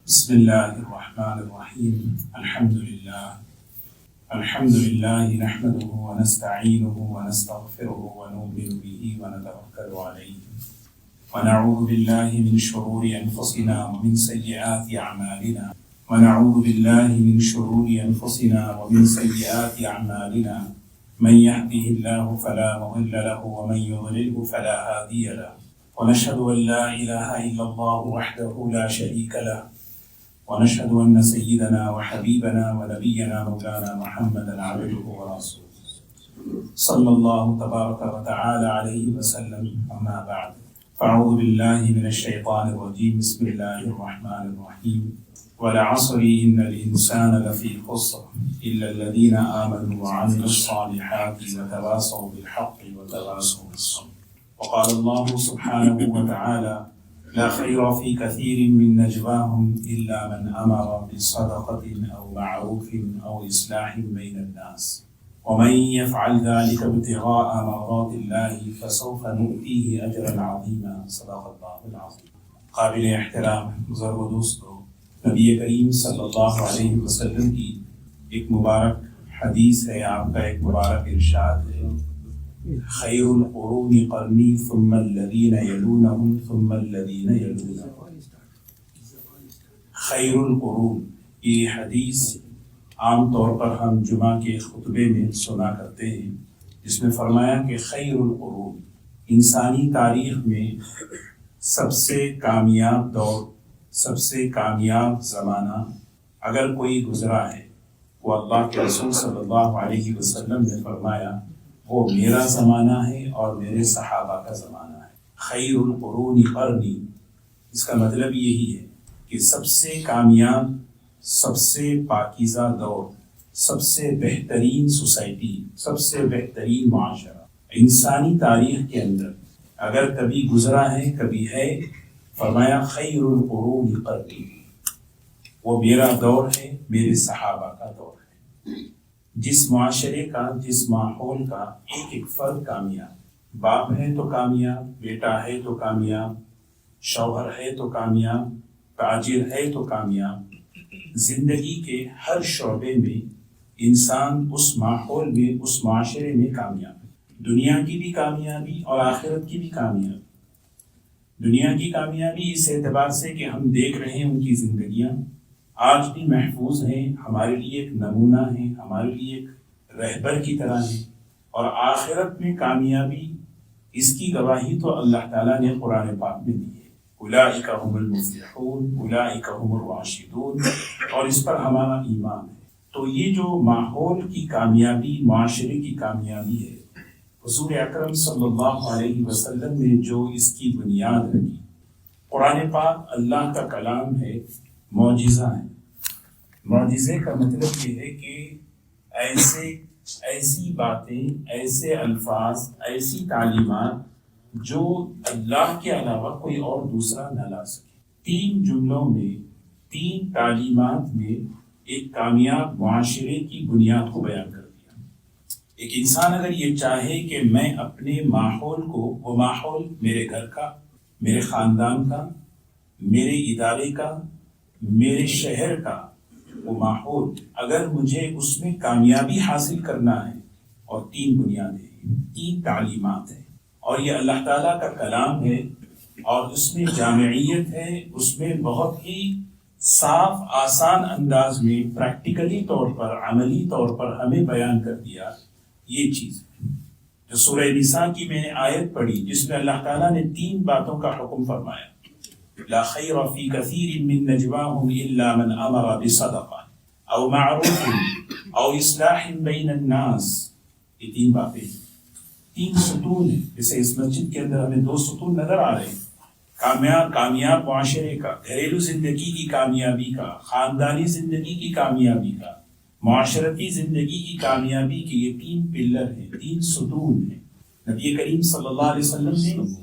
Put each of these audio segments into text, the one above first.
بسم الله الرحمن الرحيم. الحمد لله نحمده ونستعينه ونستغفره ونؤمن به ونتوكل عليه ونعوذ بالله من شرور أنفسنا ومن سيئات أعمالنا من يهده الله فلا مضل له ومن يضلله فلا هادي له ونشهد أن لا إله إلا الله وحده لا شريك له ونشهد أن سيدنا وحبيبنا ونبينا مولانا محمدا عبده ورسوله صلى الله تبارك وتعالى عليه وسلم. أما بعد، فأعوذ بالله من الشيطان الرجيم. بسم الله الرحمن الرحيم. والعصر إن الإنسان لفي خسر إلا الذين آمنوا وعملوا الصالحات وتواصوا بالحق وتواصوا بالصبر. وقال الله سبحانه وتعالى: لا خير في كثير من نجواهم إلا من أمر بصدقة أو معروف أو إصلاح بين الناس ومن يفعل ذلك ابتغاء مرضات الله فسوف نؤتيه أجرا عظيما. صدق الله العظيم. قابل احترام بزرگ و دوستو، نبی کریم صلی اللہ علیہ وسلم کی ایک مبارک حدیث ہے، آپ کا ایک مبارک ارشاد ہے: خیر القرون قرنی ثم الذین یلونہم ثم الذین یلونہم. خیر القرون، یہ حدیث عام طور پر ہم جمعہ کے خطبے میں سنا کرتے ہیں، جس میں فرمایا کہ خیر القرون، انسانی تاریخ میں سب سے کامیاب دور، سب سے کامیاب زمانہ اگر کوئی گزرا ہے، وہ اللہ کے رسول صلی اللہ علیہ وسلم نے فرمایا وہ میرا زمانہ ہے اور میرے صحابہ کا زمانہ ہے. خیر القرون قرنی، اس کا مطلب یہی ہے کہ سب سے کامیاب، سب سے پاکیزہ دور، سب سے بہترین سوسائٹی، سب سے بہترین معاشرہ انسانی تاریخ کے اندر اگر کبھی گزرا ہے، کبھی ہے، فرمایا خیر القرون قرنی، وہ میرا دور ہے، میرے صحابہ کا دور ہے. جس معاشرے کا، جس ماحول کا ایک ایک فرد کامیاب، باپ ہے تو کامیاب، بیٹا ہے تو کامیاب، شوہر ہے تو کامیاب، تاجر ہے تو کامیاب، زندگی کے ہر شعبے میں انسان اس ماحول میں، اس معاشرے میں کامیاب ہے. دنیا کی بھی کامیابی اور آخرت کی بھی کامیابی. دنیا کی کامیابی اس اعتبار سے کہ ہم دیکھ رہے ہیں ان کی زندگیاں آج بھی محفوظ ہیں، ہمارے لیے ایک نمونہ ہیں، ہمارے لیے ایک رہبر کی طرح ہیں. اور آخرت میں کامیابی، اس کی گواہی تو اللہ تعالیٰ نے قرآن پاک میں دی ہے: اولئک هم المفلحون اولئک هم الراشدون، اور اس پر ہمارا ایمان ہے. تو یہ جو ماحول کی کامیابی، معاشرے کی کامیابی ہے، حضور اکرم صلی اللہ علیہ وسلم نے جو اس کی بنیاد رکھی. قرآن پاک اللہ کا کلام ہے، معجزہ ہے. معجزے کا مطلب یہ ہے کہ ایسی باتیں، ایسے الفاظ، ایسی تعلیمات جو اللہ کے علاوہ کوئی اور دوسرا نہ لا سکے. 3 جملوں میں، 3 تعلیمات میں ایک کامیاب معاشرے کی بنیاد کو بیان کر دیا. ایک انسان اگر یہ چاہے کہ میں اپنے ماحول کو، وہ ماحول میرے گھر کا، میرے خاندان کا، میرے ادارے کا، میرے شہر کا، وہ ماحول اگر مجھے اس میں کامیابی حاصل کرنا ہے، اور 3 بنیادیں ہیں، 3 تعلیمات ہیں، اور یہ اللہ تعالیٰ کا کلام ہے، اور اس میں جامعیت ہے، اس میں بہت ہی صاف، آسان انداز میں، پریکٹیکلی طور پر، عملی طور پر ہمیں بیان کر دیا. یہ چیز ہے جو سورہ نساء کی میں نے آیت پڑھی، جس میں اللہ تعالیٰ نے 3 باتوں کا حکم فرمایا: لا خیر فی کثیر من نجواہم الا من امر بصدقہ او معروف او اصلاح بین الناس. یہ 3 باتیں، 3 ستون ہیں. جیسے اس مسجد کے اندر ہمیں 2 ستون نظر آ رہے ہیں: کامیاب معاشرے کا، گھریلو زندگی کی کامیابی کا، خاندانی زندگی کی کامیابی کا، معاشرتی زندگی کی کامیابی کے. یہ 3 پلر ہیں، 3 ستون ہیں. نبی کریم صلی اللہ علیہ وسلم نے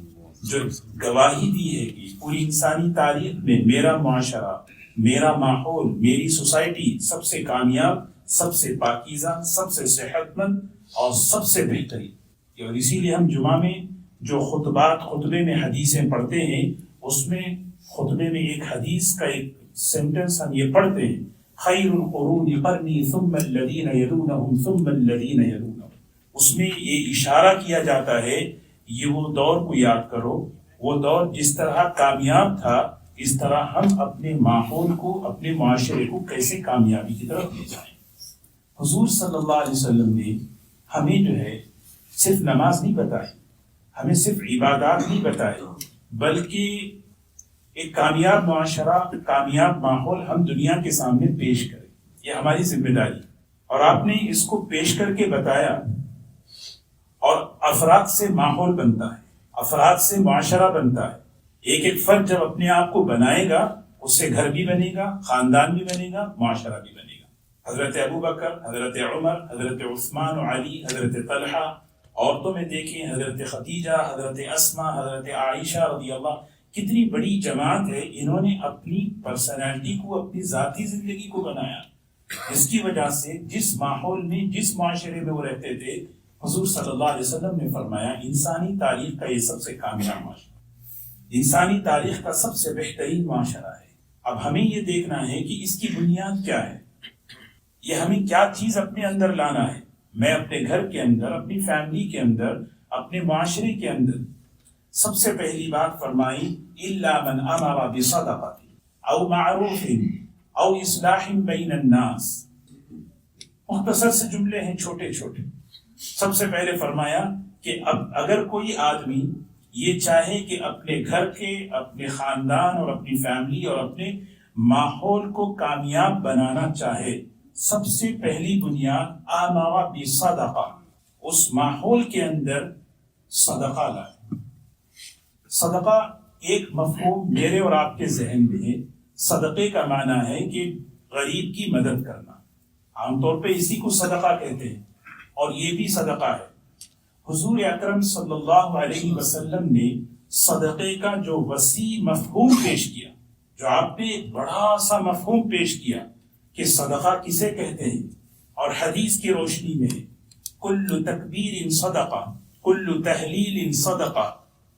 جو گواہی دی ہے کہ پوری انسانی تاریخ میں میرا معاشرہ، میرا ماحول، میری سوسائٹی سب سے کامیاب، سب سے پاکیزہ، سب سے صحت مند اور سب سے بہترین. اور اسی لیے ہم جمعہ میں جو خطبے میں حدیثیں پڑھتے ہیں، اس میں خطبے میں ایک حدیث کا ایک سینٹنس ہم یہ پڑھتے ہیں خیر القرون قرنی ثم الذین یلونہم ثم الذین یلونہم، اس میں یہ اشارہ کیا جاتا ہے یہ وہ دور کو یاد کرو، وہ دور جس طرح کامیاب تھا، اس طرح ہم اپنے ماحول کو، اپنے معاشرے کو کیسے کامیابی کی طرف لے جائیں۔ حضور صلی اللہ علیہ وسلم نے ہمیں جو ہے صرف نماز نہیں بتائی، ہمیں صرف عبادات نہیں بتائے، بلکہ ایک کامیاب معاشرہ، کامیاب ماحول ہم دنیا کے سامنے پیش کریں، یہ ہماری ذمہ داری۔ اور آپ نے اس کو پیش کر کے بتایا، اور افراد سے ماحول بنتا ہے، افراد سے معاشرہ بنتا ہے۔ ایک ایک فرد جب اپنے آپ کو بنائے گا، اس سے گھر بھی بنے گا، خاندان بھی بنے گا، معاشرہ بھی بنے گا۔ حضرت ابو بکر، حضرت عمر، حضرت عثمان و علی، حضرت طلحہ، عورتوں میں دیکھیں حضرت خدیجہ، حضرت اسما، حضرت عائشہ رضی اللہ، کتنی بڑی جماعت ہے، انہوں نے اپنی پرسنالٹی کو، اپنی ذاتی زندگی کو بنایا، جس کی وجہ سے جس ماحول میں، جس معاشرے میں وہ رہتے تھے، حضور صلی اللہ علیہ وسلم نے فرمایا انسانی تاریخ کا یہ سب سے کامیاب معاشرہ، انسانی تاریخ کا سب سے بہترین معاشرہ ہے۔ اب ہمیں یہ دیکھنا ہے کہ اس کی بنیاد کیا ہے، یہ ہمیں کیا چیز اپنے اندر لانا ہے۔ میں اپنے گھر کے اندر، اپنی فیملی کے اندر، اپنے معاشرے کے اندر سب سے پہلی بات فرمائی الا من امر بصدقہ او معروف او اصلاح بین الناس۔ مختصر سے جملے ہیں، چھوٹے چھوٹے۔ سب سے پہلے فرمایا کہ اب اگر کوئی آدمی یہ چاہے کہ اپنے گھر کے، اپنے خاندان اور اپنی فیملی اور اپنے ماحول کو کامیاب بنانا چاہے، سب سے پہلی بنیاد آمر بصدقہ، اس ماحول کے اندر صدقہ لائے۔ صدقہ ایک مفہوم میرے اور آپ کے ذہن میں ہے، صدقے کا معنی ہے کہ غریب کی مدد کرنا، عام طور پہ اسی کو صدقہ کہتے ہیں، اور یہ بھی صدقہ ہے۔ حضور اکرم صلی اللہ علیہ وسلم نے صدقے کا جو وسیع مفہوم پیش کیا، جو آپ نے ایک بڑا سا مفہوم پیش کیا کہ صدقہ کسے کہتے ہیں، اور حدیث کی روشنی میں کل تکبیر صدقہ، کل تحلیل صدقہ،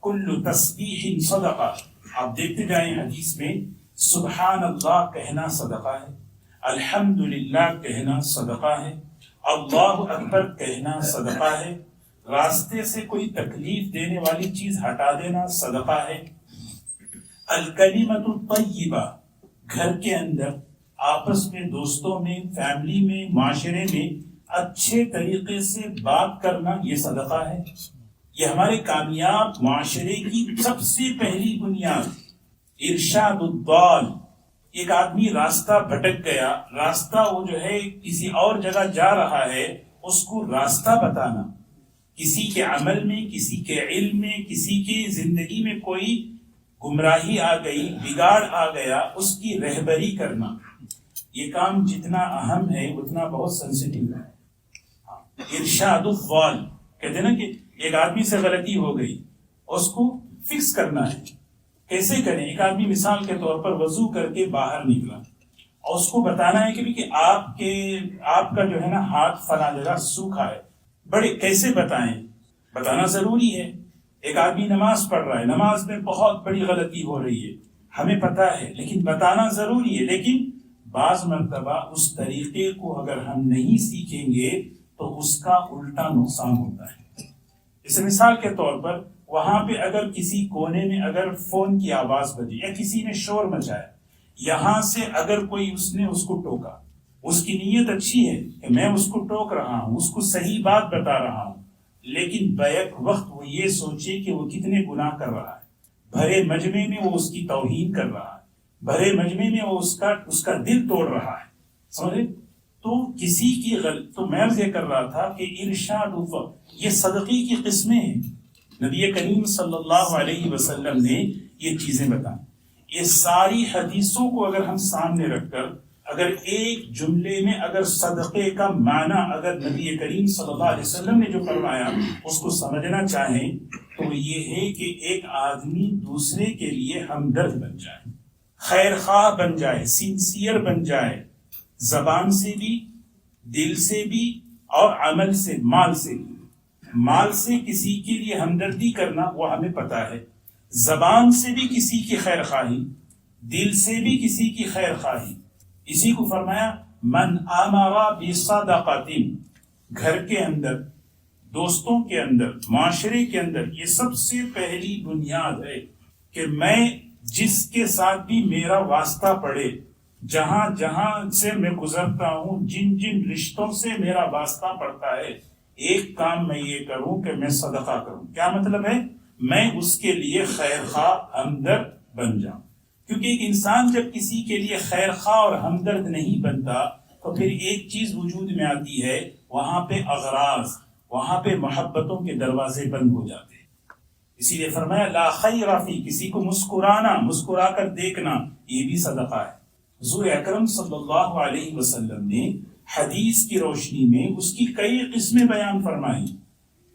کل تسبیح صدقہ۔ آپ دیکھتے جائیں حدیث میں سبحان اللہ کہنا صدقہ ہے، الحمدللہ کہنا صدقہ ہے، اللہ اکبر کہنا صدقہ ہے، راستے سے کوئی تکلیف دینے والی چیز ہٹا دینا صدقہ ہے، الکلمۃ الطیبہ، گھر کے اندر، آپس میں، دوستوں میں، فیملی میں، معاشرے میں اچھے طریقے سے بات کرنا، یہ صدقہ ہے۔ یہ ہمارے کامیاب معاشرے کی سب سے پہلی بنیاد۔ ارشاد الضال، ایک آدمی راستہ بھٹک گیا، راستہ وہ جو ہے کسی اور جگہ جا رہا ہے، اس کو راستہ بتانا، کسی کے عمل میں، کسی کے علم میں، کسی کی زندگی میں کوئی گمراہی آ گئی، بگاڑ آ گیا، اس کی رہبری کرنا، یہ کام جتنا اہم ہے اتنا بہت سینسیٹیو ہے۔ ارشاد الضال، کہتے ہیں نا کہ ایک آدمی سے غلطی ہو گئی، اس کو فکس کرنا ہے، کیسے کریں؟ ایک آدمی مثال کے طور پر وضو کر کے باہر نکلا، اور اس کو بتانا ہے کہ آپ کا جو ہے نا ہاتھ فلاں جگہ سوکھا ہے، بڑے کیسے بتائیں؟ بتانا ضروری ہے۔ ایک آدمی نماز پڑھ رہا ہے، نماز میں بہت بڑی غلطی ہو رہی ہے، ہمیں پتہ ہے، لیکن بتانا ضروری ہے۔ لیکن بعض مرتبہ اس طریقے کو اگر ہم نہیں سیکھیں گے تو اس کا الٹا نقصان ہوتا ہے۔ جیسے مثال کے طور پر وہاں پہ اگر کسی کونے میں اگر فون کی آواز بجی یا کسی نے شور مچایا، یہاں سے اگر کوئی اس نے اس کو ٹوکا، اس کی نیت اچھی ہے کہ میں اس کو ٹوک رہا ہوں، اس کو صحیح بات بتا رہا ہوں، لیکن بیک وقت وہ یہ سوچے کہ وہ کتنے گناہ کر رہا ہے، بھرے مجمع میں وہ اس کی توہین کر رہا ہے، بھرے مجمع میں وہ اس کا دل توڑ رہا ہے، سمجھے؟ تو کسی کی تو میں یہ کر رہا تھا کہ ارشاد، یہ صدقے کی قسمیں ہیں۔ نبی کریم صلی اللہ علیہ وسلم نے یہ چیزیں بتائیں۔ یہ ساری حدیثوں کو اگر ہم سامنے رکھ کر اگر ایک جملے میں اگر صدقے کا معنی اگر نبی کریم صلی اللہ علیہ وسلم نے جو فرمایا اس کو سمجھنا چاہیں تو یہ ہے کہ ایک آدمی دوسرے کے لیے ہمدرد بن جائے، خیر خواہ بن جائے، سنسیئر بن جائے، زبان سے بھی، دل سے بھی، اور عمل سے، مال سے بھی۔ مال سے کسی کے لیے ہمدردی کرنا وہ ہمیں پتہ ہے، زبان سے بھی کسی کی خیر خواہی، دل سے بھی کسی کی خیر خواہی. اسی کو فرمایا من امر بصدقۃ، گھر کے اندر، دوستوں کے اندر، معاشرے کے اندر یہ سب سے پہلی بنیاد ہے کہ میں جس کے ساتھ بھی میرا واسطہ پڑے، جہاں جہاں سے میں گزرتا ہوں، جن جن رشتوں سے میرا واسطہ پڑتا ہے، ایک کام میں یہ کروں کہ میں صدقہ کروں. کیا مطلب ہے؟ میں اس کے لیے خیر خواہ ہمدرد بن جاؤں. کیونکہ ایک انسان جب کسی کے لیے خیر خواہ اور ہمدرد نہیں بنتا تو پھر ایک چیز وجود میں آتی ہے، وہاں پہ اغراض، وہاں پہ محبتوں کے دروازے بند ہو جاتے ہیں. اسی لیے فرمایا لا خیر فی، کسی کو مسکرانا، مسکرا کر دیکھنا، یہ بھی صدقہ ہے. حضور اکرم صلی اللہ علیہ وسلم نے حدیث کی روشنی میں اس کی کئی قسمیں بیان فرمائی.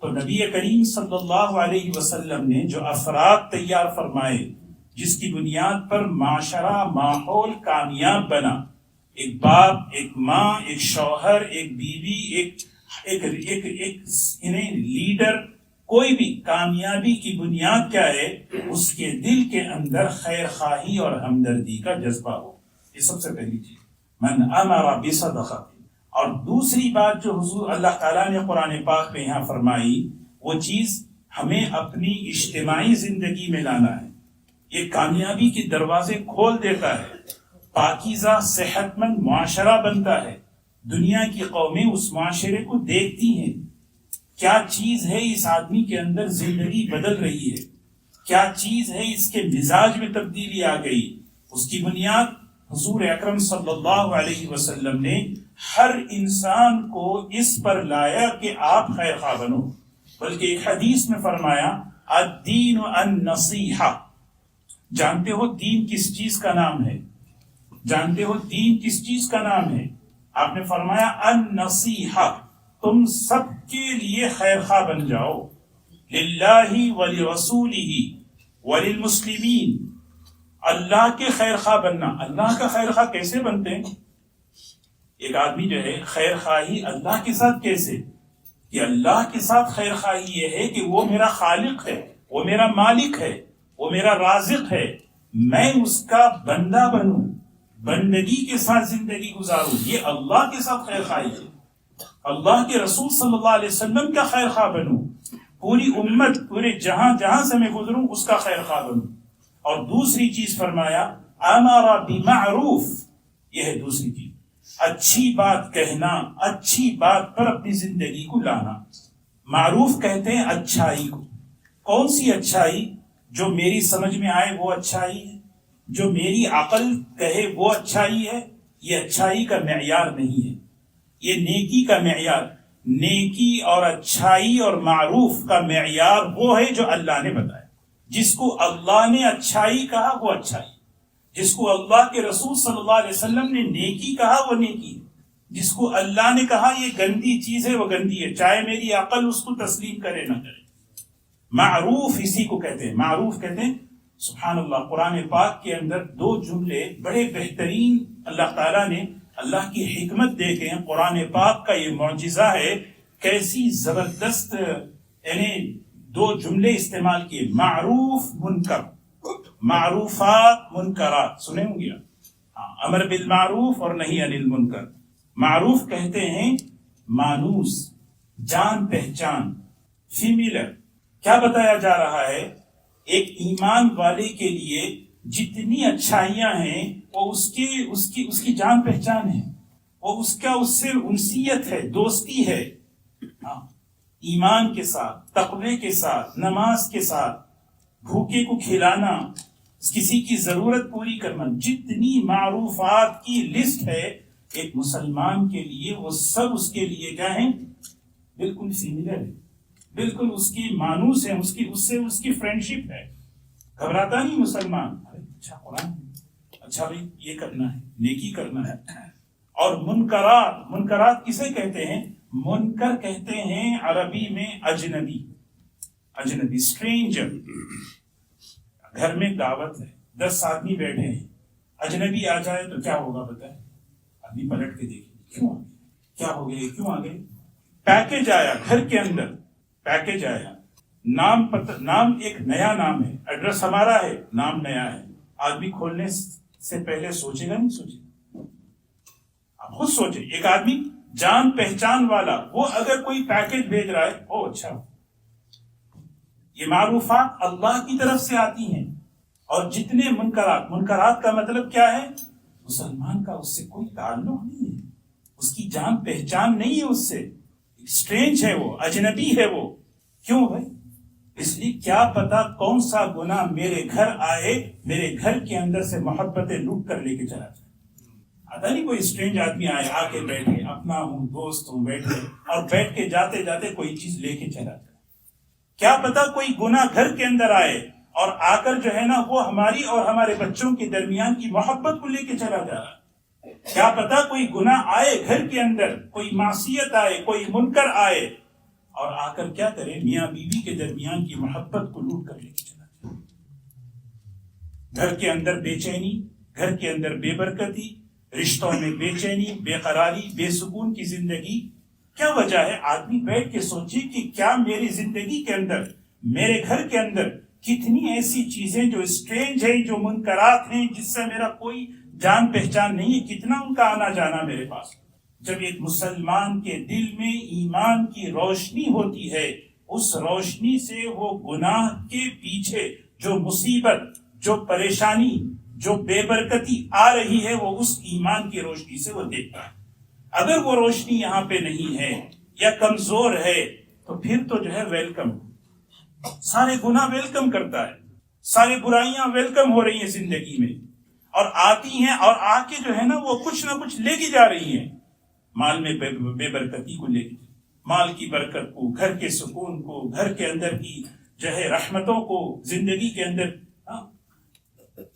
تو نبی کریم صلی اللہ علیہ وسلم نے جو افراد تیار فرمائے جس کی بنیاد پر معاشرہ، ماحول کامیاب بنا، ایک باپ، ایک ماں، ایک شوہر، ایک بیوی، ایک لیڈر، کوئی بھی کامیابی کی بنیاد کیا ہے؟ اس کے دل کے اندر خیر خواہی اور ہمدردی کا جذبہ ہو. یہ سب سے پہلی چیز من امر بصدقہ. اور دوسری بات جو حضور اللہ تعالیٰ نے قرآن پاک میں یہاں فرمائی، وہ چیز ہمیں اپنی اجتماعی زندگی میں لانا ہے. یہ کامیابی کے دروازے کھول دیتا ہے، پاکیزہ صحت مند معاشرہ بنتا ہے. دنیا کی قومیں اس معاشرے کو دیکھتی ہیں، کیا چیز ہے اس آدمی کے اندر زندگی بدل رہی ہے، کیا چیز ہے اس کے مزاج میں تبدیلی آ گئی. اس کی بنیاد حضور اکرم صلی اللہ علیہ وسلم نے ہر انسان کو اس پر لایا کہ آپ خیر خواہ بنو. بلکہ ایک حدیث میں فرمایا الدین النصیحہ. جانتے ہو دین کس چیز کا نام ہے؟ جانتے ہو دین کس چیز کا نام ہے؟ آپ نے فرمایا النصیحہ، تم سب کے لیے خیر خواہ بن جاؤ. للہ ولرسولہ وللمسلمین، اللہ کے خیر خواہ بننا. اللہ کا خیر خواہ کیسے بنتے ہیں؟ ایک آدمی جو ہے خیر خواہی اللہ کے ساتھ کیسے؟ کہ اللہ کے ساتھ خیر خواہی یہ ہے کہ وہ میرا خالق ہے، وہ میرا مالک ہے، وہ میرا رازق ہے، میں اس کا بندہ بنوں، بندگی کے ساتھ زندگی گزاروں. یہ اللہ کے ساتھ خیر خواہی ہے. اللہ کے رسول صلی اللہ علیہ وسلم کا خیر خواہ بنوں، پوری امت، پورے جہاں جہاں سے میں گزروں اس کا خیر خواہ بنوں. اور دوسری چیز فرمایا امر بمعروف، یہ ہے دوسری چیز، اچھی بات کہنا، اچھی بات پر اپنی زندگی کو لانا. معروف کہتے ہیں اچھائی کو. کون سی اچھائی؟ جو میری سمجھ میں آئے وہ اچھائی ہے، جو میری عقل کہے وہ اچھائی ہے. یہ اچھائی کا معیار نہیں ہے، یہ نیکی کا معیار. نیکی اور اچھائی اور معروف کا معیار وہ ہے جو اللہ نے بتایا. جس کو اللہ نے اچھائی کہا وہ اچھائی، جس کو اللہ کے رسول صلی اللہ علیہ وسلم نے نیکی کہا وہ نیکی ہے، جس کو اللہ نے کہا یہ گندی چیز ہے وہ گندی ہے، چاہے میری عقل اس کو تسلیم کرے نہ کرے. معروف اسی کو کہتے ہیں. معروف کہتے ہیں سبحان اللہ. قرآن پاک کے اندر دو جملے بڑے بہترین اللہ تعالیٰ نے، اللہ کی حکمت دیکھیں. قرآن پاک کا یہ معجزہ ہے، کیسی زبردست یعنی دو جملے استعمال کیے. معروف منکر، معروفات منکرات سنے ہوں گے. امر بالمعروف اور نہی عن المنکر. معروف کہتے ہیں مانوس، جان پہچان، فیملر. کیا بتایا جا رہا ہے؟ ایک ایمان والے کے لیے جتنی اچھائیاں ہیں وہ اس کی جان پہچان ہے، وہ اس سے انسیت ہے، دوستی ہے. ایمان کے ساتھ، تقوی کے ساتھ، نماز کے ساتھ، بھوکے کو کھلانا، کسی کی ضرورت پوری کرنا. جتنی معروفات کی لسٹ ہے ایک مسلمان کے لیے، وہ سب اس کے لیے کیا ہیں؟ بالکل سملر ہے، بالکل اس کی مانوس ہے، اس کی فرینڈشپ ہے. گھبراتا نہیں مسلمان، اچھا قرآن، اچھا بھائی یہ کرنا ہے، نیکی کرنا ہے. اور منکرات کسے کہتے ہیں؟ منکر کہتے ہیں عربی میں اجنبی، اسٹرینجر. گھر میں دعوت ہے، 10 آدمی بیٹھے ہیں، اجنبی آ جائے تو کیا ہوگا بتائیں؟ آدمی پلٹ کے دیکھیں، کیوں آگے؟ کیا ہو گیا؟ کیوں آگے؟ پیکج آیا گھر کے اندر، پیکج آیا، نام ایک نیا نام ہے، ایڈریس ہمارا ہے، نام نیا ہے. آدمی کھولنے سے پہلے سوچے گا نہیں سوچے گا؟ آپ خود سوچیں، ایک آدمی جان پہچان والا وہ اگر کوئی پیکج بھیج رہا ہے، او اچھا، یہ معروفات اللہ کی طرف سے آتی ہیں. اور جتنے منکرات کا مطلب کیا ہے؟ مسلمان کا اس سے کوئی تعلق نہیں ہے، اس کی جان پہچان نہیں ہے، اس سے اسٹرینج ہے، وہ اجنبی ہے. وہ کیوں بھائی؟ اس لیے کیا پتا کون سا گناہ میرے گھر آئے، میرے گھر کے اندر سے محبتیں لوٹ کر لے کے چلا جائے. آتا نہیں کوئی اسٹرینج آدمی آئے، آ کے بیٹھے، اپنا ہوں، دوست ہوں، بیٹھے، اور بیٹھ کے جاتے جاتے کوئی چیز لے کے چلا جائے. کیا پتا کوئی گناہ گھر کے اندر آئے اور آ کر جو ہے نا وہ ہماری اور ہمارے بچوں کے درمیان کی محبت کو لے کے چلا جا رہا ہے. کیا پتا کوئی گناہ آئے گھر کے اندر، کوئی معصیت آئے، کوئی منکر آئے اور آ کر کیا کرے؟ میاں بیوی کے درمیان کی محبت کو لوٹ کر لے کے چلا جائے. گھر کے اندر بے چینی، گھر کے اندر بے برکتی، رشتوں میں بے چینی، بے قراری، بے سکون کی زندگی. کیا وجہ ہے؟ آدمی بیٹھ کے سوچے کہ کیا میری زندگی کے اندر، میرے گھر کے اندر کتنی ایسی چیزیں جو اسٹرینج ہیں، جو منکرات ہیں، جس سے میرا کوئی جان پہچان نہیں ہے، کتنا ان کا آنا جانا میرے پاس. جب ایک مسلمان کے دل میں ایمان کی روشنی ہوتی ہے، اس روشنی سے وہ گناہ کے پیچھے جو مصیبت، جو پریشانی، جو بے برکتی آ رہی ہے، وہ اس ایمان کی روشنی سے وہ دیکھتا ہے. اگر وہ روشنی یہاں پہ نہیں ہے یا کمزور ہے تو پھر تو جو ہے ویلکم، سارے گناہ ویلکم کرتا ہے، سارے برائیاں ویلکم ہو رہی ہیں زندگی میں، اور آتی ہیں اور آ کے جو ہے نا وہ کچھ نہ کچھ لے کے جا رہی ہیں. مال میں بے برکتی کو لے کے، مال کی برکت کو، گھر کے سکون کو، گھر کے اندر کی جو ہے رحمتوں کو زندگی کے اندر.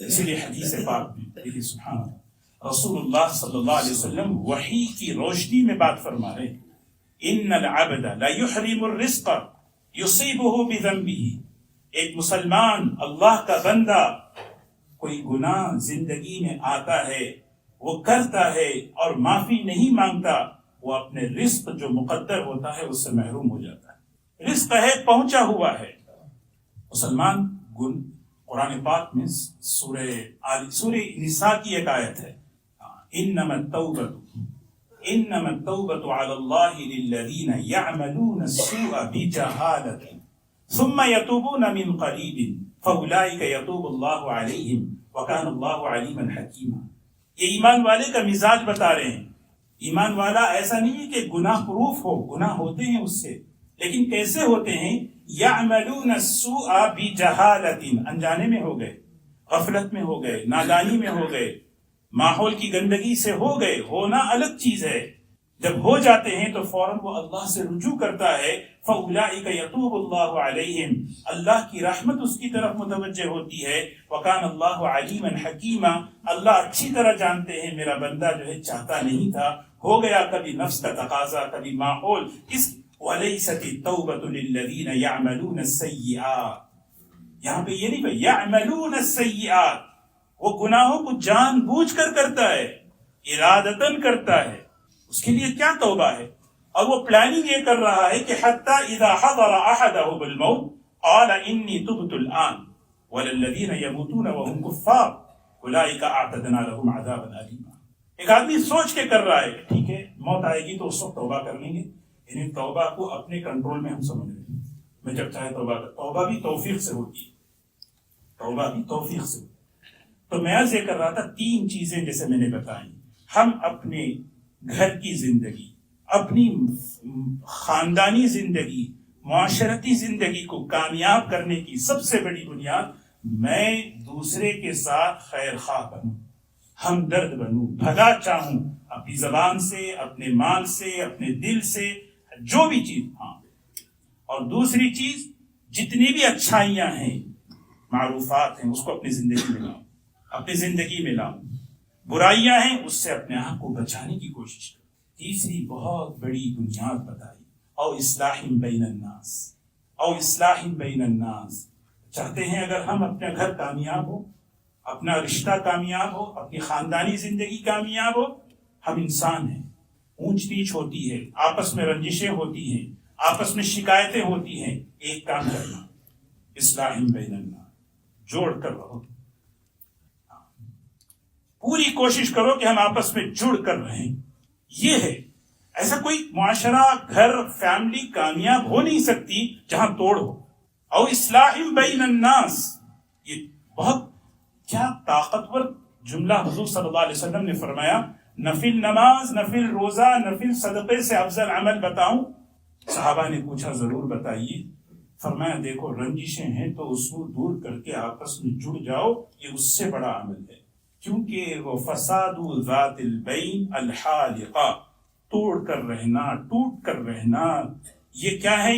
اسی لیے حدیث پاک میں دیکھیے سبحان اللہ، رسول اللہ صلی اللہ علیہ وسلم وحی کی روشنی میں بات فرما رہے، ان العبد لا يحرم الرزق يصيبه بذنبه. ایک مسلمان، اللہ کا بندہ، کوئی گناہ زندگی میں آتا ہے، وہ کرتا ہے اور معافی نہیں مانگتا، وہ اپنے رزق جو مقدر ہوتا ہے اس سے محروم ہو جاتا ہے. رزق ہے، پہنچا ہوا ہے. مسلمان قرآن پاک میں سورہ نساء کی ایک آیت ہے، انما التوبة على الله للذين يعملون السوء بجهالة ثم يتوبون من قريب فأولئك يتوب الله عليهم وكان الله عليما حكيما. یہ ایمان والے کا مزاج بتا رہے ہیں. ایمان والا ایسا نہیں ہے کہ گناہ پروف ہو، گناہ ہوتے ہیں اس سے، لیکن کیسے ہوتے ہیں؟ يعملون السوء بجهالة، انجانے میں ہو گئے، غفلت میں ہو گئے، نادانی میں ہو گئے، ماحول کی گندگی سے ہو گئے. ہونا الگ چیز ہے، جب ہو جاتے ہیں تو فوراً وہ اللہ سے رجوع کرتا ہے. فَأُولَٰئِكَ يَتُوبُ اللَّهُ عَلَيْهِمْ، اللہ کی رحمت اس کی طرف متوجہ ہوتی ہے. وَكَانَ اللَّهُ عَلِيمًا حَكِيمًا، اللہ اچھی طرح جانتے ہیں میرا بندہ جو ہے چاہتا نہیں تھا، ہو گیا، کبھی نفس کا تقاضا، کبھی ماحول. وَلَيْسَتِ التَّوْبَةُ لِلَّذِينَ يَعْمَلُونَ السَّيِّئَاتِ، یہاں پہ یہ نہیں بھائی يَعْمَلُونَ السَّيِّئَاتِ، وہ گناہوں کو جان بوجھ کر کرتا ہے، ارادتاً کرتا ہے، اس کے لیے کیا توبہ ہے؟ اور وہ پلاننگ یہ کر رہا ہے کہ حتی اذا حضر احدهم الموت قال انی تبت الان وللذین یموتون وهم کفار اولئک اعتدنا لهم عذابا الیما. ایک آدمی سوچ کے کر رہا ہے کہ ٹھیک ہے موت آئے گی تو اس وقت توبہ کر لیں گے. یعنی توبہ کو اپنے کنٹرول میں ہم سمجھ رہے ہیں، میں جب چاہے توبہ کر. توبہ بھی توفیق سے ہوتی ہے، توبہ بھی توفیق سے ہوتی ہے. تو میں عرض یہ کر رہا تھا، تین چیزیں جیسے میں نے بتائی، ہم اپنے گھر کی زندگی، اپنی خاندانی زندگی، معاشرتی زندگی کو کامیاب کرنے کی سب سے بڑی بنیاد، میں دوسرے کے ساتھ خیر خواہ بنوں، ہمدرد بنوں، بھلا چاہوں، اپنی زبان سے، اپنے مال سے، اپنے دل سے، جو بھی چیز. ہاں، اور دوسری چیز، جتنی بھی اچھائیاں ہیں، معروفات ہیں، اس کو اپنی زندگی میں لاؤں، اپنی زندگی میں لاؤں. برائیاں ہیں، اس سے اپنے آپ کو بچانے کی کوشش کریں. تیسری بہت بڑی بنیاد بتائی، او اصلاح بین الناس، او اصلاح بین الناس. چاہتے ہیں اگر ہم اپنا گھر کامیاب ہو، اپنا رشتہ کامیاب ہو، اپنی خاندانی زندگی کامیاب ہو. ہم انسان ہیں، اونچ نیچ ہوتی ہے، آپس میں رنجشیں ہوتی ہیں، آپس میں شکایتیں ہوتی ہیں. ایک کام کرنا، اصلاح بین الناس، جوڑ کر رہو. پوری کوشش کرو کہ ہم آپس میں جڑ کر رہیں. یہ ہے. ایسا کوئی معاشرہ، گھر، فیملی کامیاب ہو نہیں سکتی جہاں توڑ ہو. او اصلاح بین الناس، یہ بہت کیا طاقتور جملہ حضور صلی اللہ علیہ وسلم نے فرمایا. نفل نماز، نفل روزہ، نفل صدقے سے افضل عمل بتاؤں؟ صحابہ نے پوچھا ضرور بتائیے. فرمایا دیکھو رنجشیں ہیں تو اس کو دور کر کے آپس میں جڑ جاؤ، یہ اس سے بڑا عمل ہے. کیونکہ وہ فساد ذات البین الحالقہ، توڑ کر رہنا، ٹوٹ کر رہنا، یہ کیا ہے؟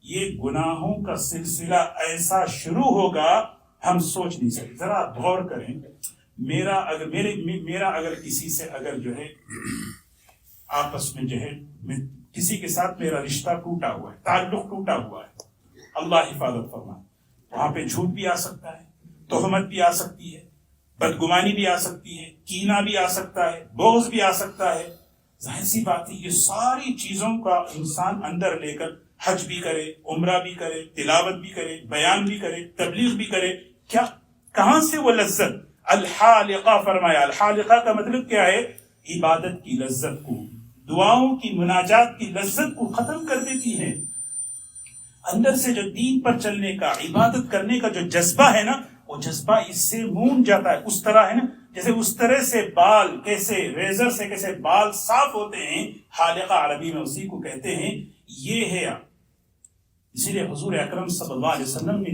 یہ گناہوں کا سلسلہ ایسا شروع ہوگا ہم سوچ نہیں سکتے. ذرا غور کریں. میرا اگر کسی سے اگر جو ہے آپس میں جو ہے کسی کے ساتھ میرا رشتہ ٹوٹا ہوا ہے، تعلق ٹوٹا ہوا ہے، اللہ حفاظت فرمائے. وہاں پہ جھوٹ بھی آ سکتا ہے، تہمت بھی آ سکتی ہے، بدگمانی بھی آ سکتی ہے، کینہ بھی آ سکتا ہے، بغض بھی آ سکتا ہے. ظاہر سی بات ہے یہ ساری چیزوں کا انسان اندر لے کر حج بھی کرے، عمرہ بھی کرے، تلاوت بھی کرے، بیان بھی کرے، تبلیغ بھی کرے. کیا کہاں سے وہ لذت؟ الحالقہ فرمایا. الحالقہ کا مطلب کیا ہے؟ عبادت کی لذت کو، دعاؤں کی، مناجات کی لذت کو ختم کر دیتی ہے. اندر سے جو دین پر چلنے کا، عبادت کرنے کا جو جذبہ ہے نا، وہ جذبہ اس سے مون جاتا ہے. اس طرح ہے نا جیسے اس طرح سے بال کیسے ریزر سے کیسے بال صاف ہوتے ہیں، حالقہ عربی میں اسی کو کہتے ہیں. یہ ہے. اسی لیے حضور اکرم صلی اللہ علیہ وسلم نے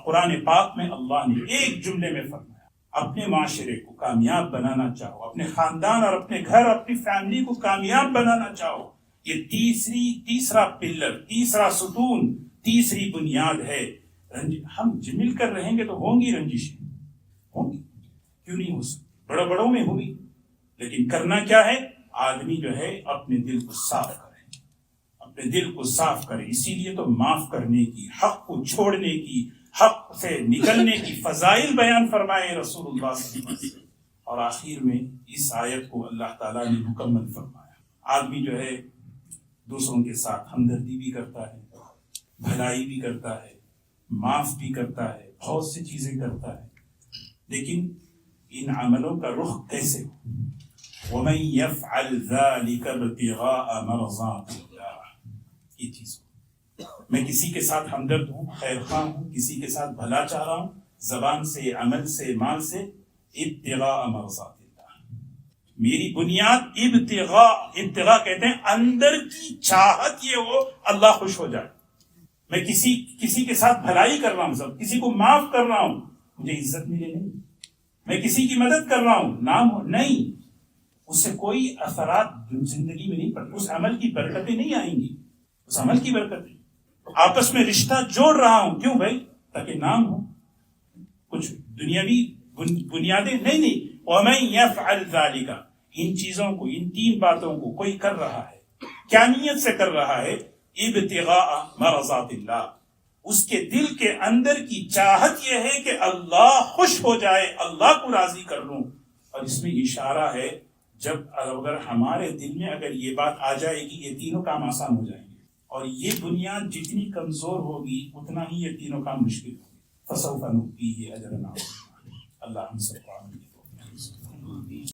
قرآن پاک میں اللہ نے ایک جملے میں فرمایا، اپنے معاشرے کو کامیاب بنانا چاہو، اپنے خاندان اور اپنے گھر، اپنی فیملی کو کامیاب بنانا چاہو، یہ تیسرا پلر، تیسرا ستون، تیسری بنیاد ہے. ہم مل کر رہیں گے تو ہوں گی رنجشیں، ہوں گی، کیوں نہیں ہو سکتی؟ بڑوں میں ہوگی. لیکن کرنا کیا ہے؟ آدمی جو ہے اپنے دل کو صاف کرے، اپنے دل کو صاف کرے. اسی لیے تو معاف کرنے کی، حق کو چھوڑنے کی، حق سے نکلنے کی فضائل بیان فرمائے رسول اللہ صلی اللہ علیہ وسلم. اور آخر میں اس آیت کو اللہ تعالیٰ نے مکمل فرمایا. آدمی جو ہے دوسروں کے ساتھ ہمدردی بھی کرتا ہے، بھلائی بھی کرتا ہے، معاف بھی کرتا ہے، بہت سی چیزیں کرتا ہے. لیکن ان عملوں کا رخ کیسے ہو؟ وَمَن يَفْعَلْ ذَلِكَ ابْتِغَاءَ مَرْضَاتِ اللَّهِ. یہ چیز میں کسی کے ساتھ ہمدرد ہوں، خیر خواہ ہوں، کسی کے ساتھ بھلا چاہ رہا ہوں، زبان سے، عمل سے، مال سے. ابتغاء مرضات اللہ، میری بنیاد ابتغاء کہتے ہیں اندر کی چاہت یہ ہو اللہ خوش ہو جائے. میں کسی کے ساتھ بھلائی کر رہا ہوں، سب کسی کو معاف کر رہا ہوں، مجھے عزت ملے نہیں. میں کسی کی مدد کر رہا ہوں، نام ہو نہیں، اس سے کوئی اثرات زندگی میں نہیں پڑتے، اس عمل کی برکتیں نہیں آئیں گی. اس عمل کی برکتیں آپس میں رشتہ جوڑ رہا ہوں، کیوں بھائی؟ تاکہ نام ہو، کچھ دنیاوی بنیادیں نہیں. وَمَن يَفْعَلْ ذَلِكَ، ان چیزوں کو، ان تین باتوں کو کوئی کر رہا ہے، کیا نیت سے کر رہا ہے؟ ابتغاء مرضات اللہ، اس کے دل کے اندر کی چاہت یہ ہے کہ اللہ خوش ہو جائے، اللہ کو راضی کر لوں. اور اس میں اشارہ ہے جب اگر ہمارے دل میں اگر یہ بات آ جائے گی، یہ تینوں کام آسان ہو جائیں گے. اور یہ بنیاد جتنی کمزور ہوگی اتنا ہی یہ تینوں کام مشکل ہوگی. فَسَوْفَ نُؤْتِيهِ أَجْرًا عَظِيمًا. اللہ ہم سب کو